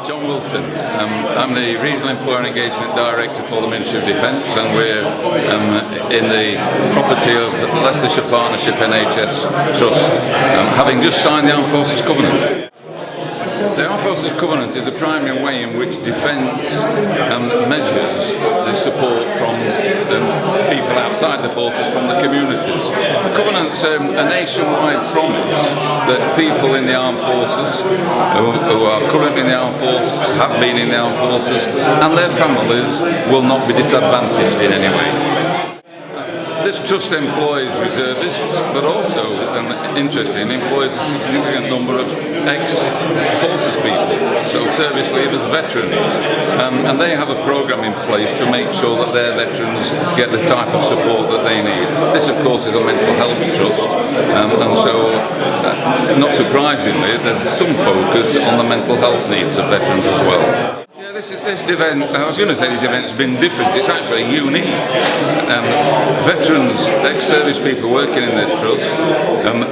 John Wilson. I'm the Regional Employer and Engagement Director for the Ministry of Defence, and we're in the property of Leicestershire Partnership NHS Trust, having just signed the Armed Forces Covenant. The Armed Forces Covenant is the primary way in which Defence measures the support from people outside the forces, from the communities. The Covenant's a nationwide promise that people in the Armed Forces, who are currently in the Armed Forces, have been in the Armed Forces, and their families will not be disadvantaged in any way. This trust employs reservists, but also, interestingly, employs a significant number of ex-forces people, so service leavers, veterans, and they have a programme in place to make sure that their veterans get the type of support that they need. This, of course, is a mental health trust, and so, not surprisingly, there's some focus on the mental health needs of veterans as well. This event, I was going to say this event's been different, it's actually unique. Veterans, ex-service people working in this trust,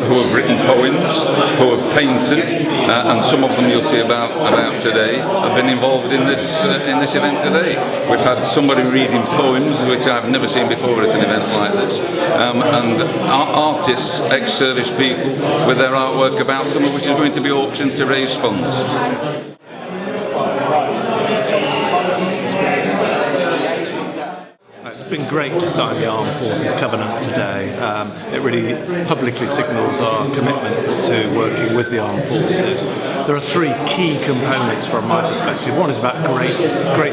who have written poems, who have painted, and some of them you'll see about today, have been involved in this event today. We've had somebody reading poems, which I've never seen before at an event like this, and artists, ex-service people, with their artwork about, some of which is going to be auctioned to raise funds. It's been great to sign the Armed Forces Covenant today. It really publicly signals our commitment to working with the Armed Forces. There are three key components from my perspective. One is about great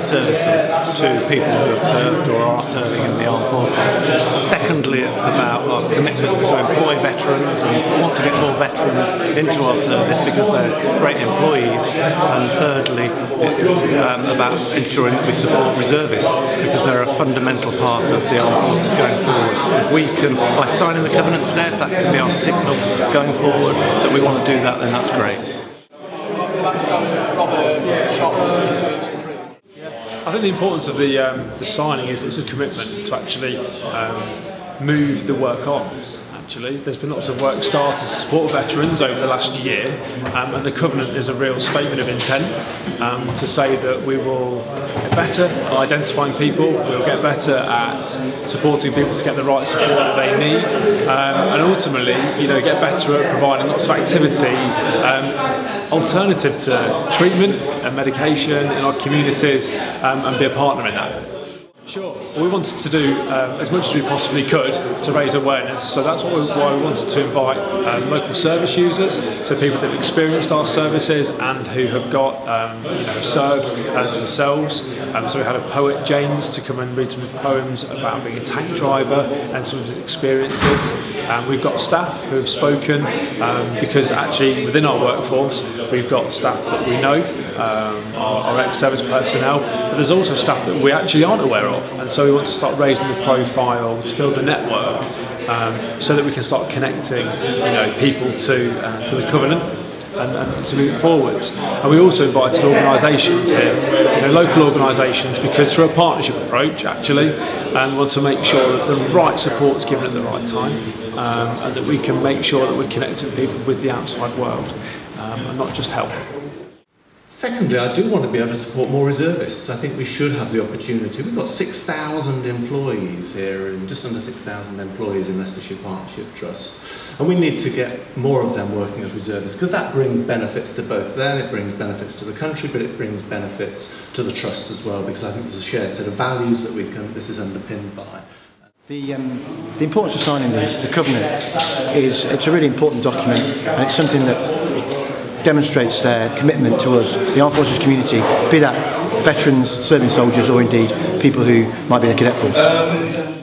services to people who have served or are serving in the Armed Forces. Secondly, it's about our commitment to employ veterans and want to get more veterans into our service because they're great employees. And thirdly, it's about ensuring that we support reservists because they're a fundamental part of the Armed Forces going forward. If we can, by signing the Covenant today, if that can be our signal going forward that we want to do that, then that's great. I think the importance of the signing is it's a commitment to actually move the work on. There's been lots of work started to support veterans over the last year, and the Covenant is a real statement of intent to say that we will get better at identifying people, we'll get better at supporting people to get the right support that they need, and ultimately, get better at providing lots of activity alternative to treatment and medication in our communities, and be a partner in that. Sure. We wanted to do as much as we possibly could to raise awareness, so that's why we wanted to invite local service users, so people that have experienced our services and who have got served themselves. So we had a poet, James, to come and read some of the poems about being a tank driver and some of his experiences. We've got staff who have spoken because actually within our workforce we've got staff that we know, our ex-service personnel, but there's also staff that we actually aren't aware of. And so we want to start raising the profile to build a network so that we can start connecting people to the Covenant and to move forwards. And we also invited organisations here, local organisations, because through a partnership approach actually, and want to make sure that the right support's given at the right time, and that we can make sure that we're connecting people with the outside world and not just help. Secondly, I do want to be able to support more reservists. I think we should have the opportunity. We've got 6,000 employees here, and just under 6,000 employees in Leicestershire Partnership Trust. And we need to get more of them working as reservists, because that brings benefits to both them, it brings benefits to the country, but it brings benefits to the Trust as well, because I think there's a shared set of values that this is underpinned by. The importance of signing the Covenant is, it's a really important document, and it's something that demonstrates their commitment to us, the Armed Forces community, be that veterans, serving soldiers, or indeed people who might be in the cadet force.